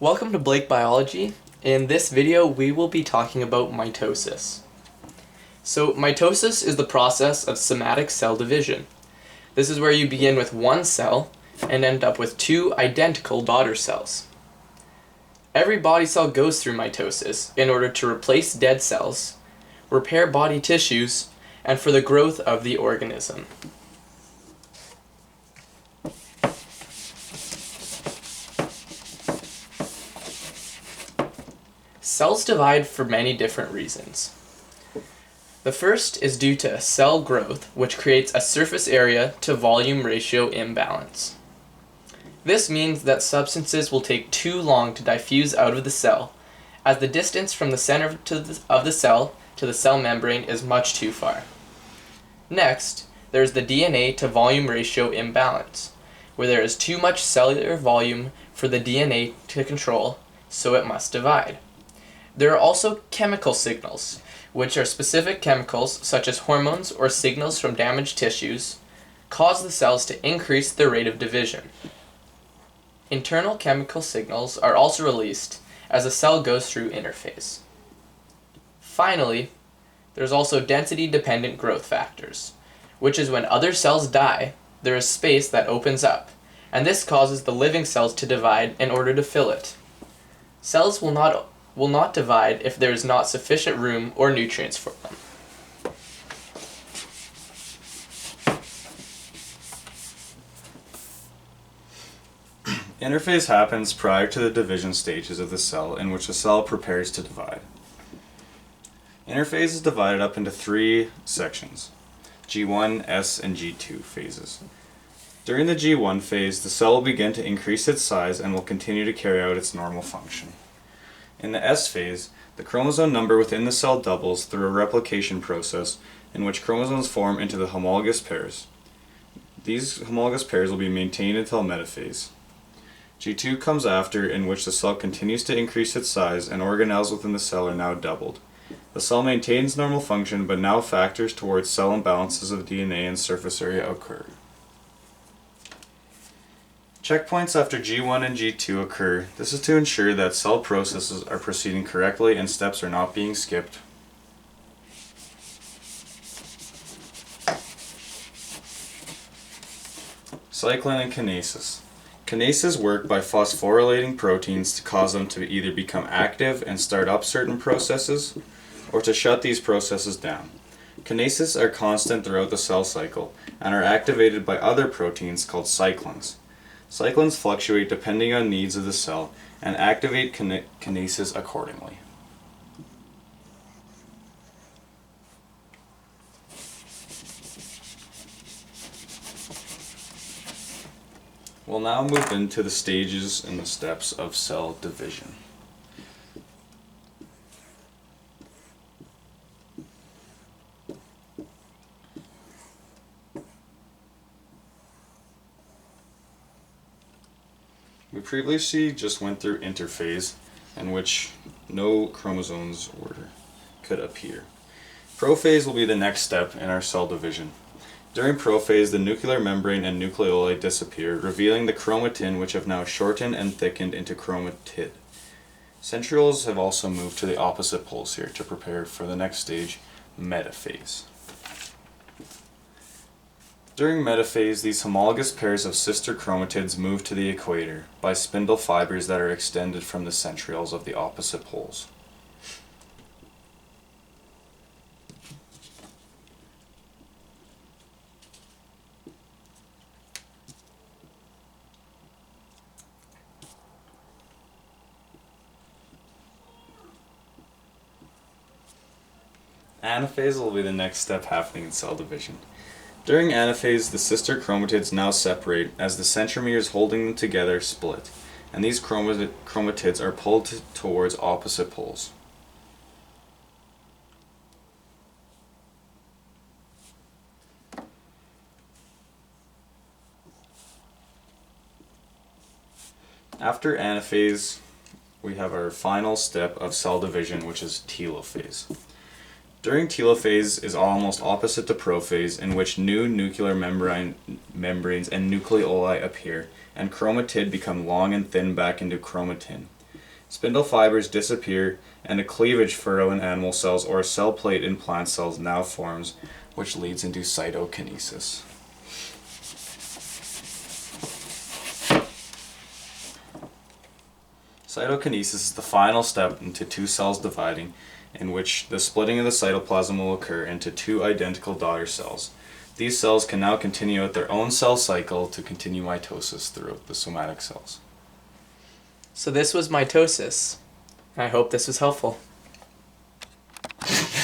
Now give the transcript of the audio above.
Welcome to Blake Biology. In this video we will be talking about mitosis. So mitosis is the process of somatic cell division. This is where you begin with one cell and end up with two identical daughter cells. Every body cell goes through mitosis in order to replace dead cells, repair body tissues, and for the growth of the organism. Cells divide for many different reasons. The first is due to cell growth, which creates a surface area to volume ratio imbalance. This means that substances will take too long to diffuse out of the cell, as the distance from the center of the cell to the cell membrane is much too far. Next, there is the DNA to volume ratio imbalance, where there is too much cellular volume for the DNA to control, so it must divide. There are also chemical signals, which are specific chemicals such as hormones or signals from damaged tissues, cause the cells to increase their rate of division. Internal chemical signals are also released as a cell goes through interphase. Finally, there's also density-dependent growth factors, which is when other cells die, there is space that opens up, and this causes the living cells to divide in order to fill it. Cells will not divide if there is not sufficient room or nutrients for them. Interphase happens prior to the division stages of the cell in which the cell prepares to divide. Interphase is divided up into three sections: G1, S, and G2 phases. During the G1 phase, the cell will begin to increase its size and will continue to carry out its normal function. In the S phase, the chromosome number within the cell doubles through a replication process in which chromosomes form into the homologous pairs. These homologous pairs will be maintained until metaphase. G2 comes after, in which the cell continues to increase its size and organelles within the cell are now doubled. The cell maintains normal function, but now factors towards cell imbalances of DNA and surface area occur. Checkpoints after G1 and G2 occur. This is to ensure that cell processes are proceeding correctly and steps are not being skipped. Cyclin and kinases. Kinases work by phosphorylating proteins to cause them to either become active and start up certain processes, or to shut these processes down. Kinases are constant throughout the cell cycle and are activated by other proteins called cyclins. Cyclins fluctuate depending on needs of the cell and activate kinases accordingly. We'll now move into the stages and the steps of cell division. We previously just went through interphase, in which no chromosomes could appear. Prophase will be the next step in our cell division. During prophase, the nuclear membrane and nucleoli disappear, revealing the chromatin, which have now shortened and thickened into chromatid. Centrioles have also moved to the opposite poles here to prepare for the next stage, metaphase. During metaphase, these homologous pairs of sister chromatids move to the equator by spindle fibers that are extended from the centrioles of the opposite poles. Anaphase will be the next step happening in cell division. During anaphase, the sister chromatids now separate as the centromeres holding them together split, and these chromatids are pulled towards opposite poles. After anaphase, we have our final step of cell division, which is telophase. During telophase is almost opposite to prophase, in which new nuclear membranes and nucleoli appear, and chromatid become long and thin back into chromatin. Spindle fibers disappear, and a cleavage furrow in animal cells or a cell plate in plant cells now forms, which leads into cytokinesis. Cytokinesis is the final step into two cells dividing, in which the splitting of the cytoplasm will occur into two identical daughter cells. These cells can now continue out their own cell cycle to continue mitosis throughout the somatic cells. So this was mitosis. I hope this was helpful.